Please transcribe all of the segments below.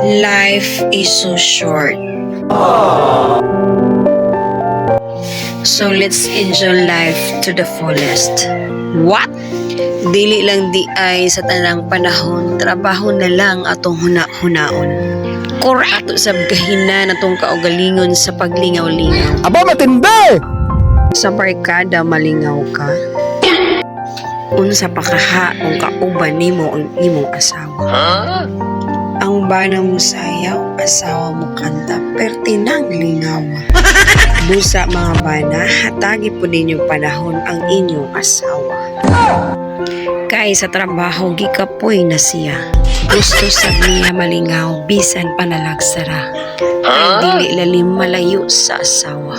Life is so short. So let's enjoy life to the fullest. What? Dili lang di ay sa tanang panahon, trabaho na lang atong huna-hunaon. Correct! Ato sab kahina natong kaugalingon sa paglingaw-lingaw. Aba, matindi! Sa barkada malingaw ka. Unsa pa kaha kung kauban nimo ang imong asawa. Ang bana mo sayaw, asawa mo kanta, pertinang lingawa. Busa mga bana, hatagi po ninyo panahon ang inyong asawa. Kay sa trabaho, gikapoy na siya. Gusto sa niya malingaw, bisan panalagsara. Ay dili lalim malayo sa asawa.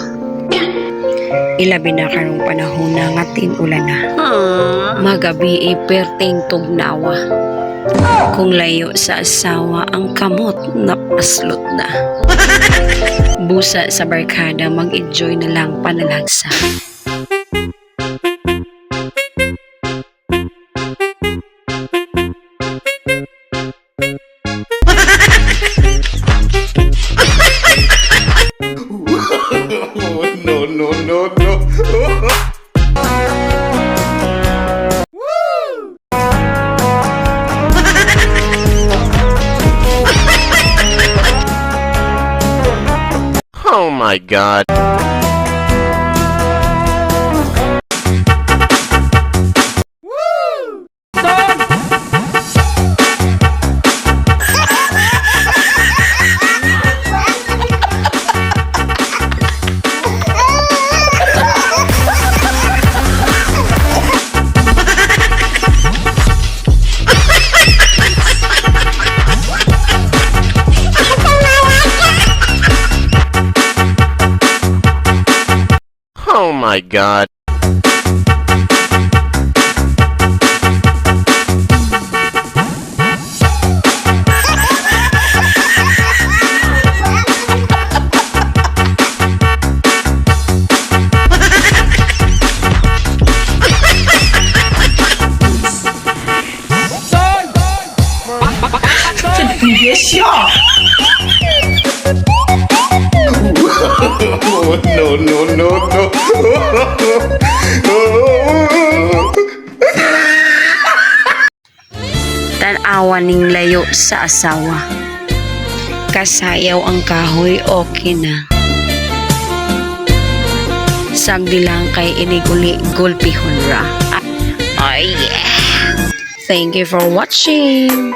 Ilabi na karong panahon na nga tinulan na. Magabi perting tugnawa. Kung layo sa asawa, ang kamot napaslot na. Busa sa barkada, mag-enjoy na lang panalagsa. No, no, no, no. Oh my God. Oh my God. No, no, no, no. Tanawa ning layo sa asawa. Kasayaw ang kahoy, okay na. Sagdi lang kay iniguli gulpihon ra. Ay yeah. Thank you for watching.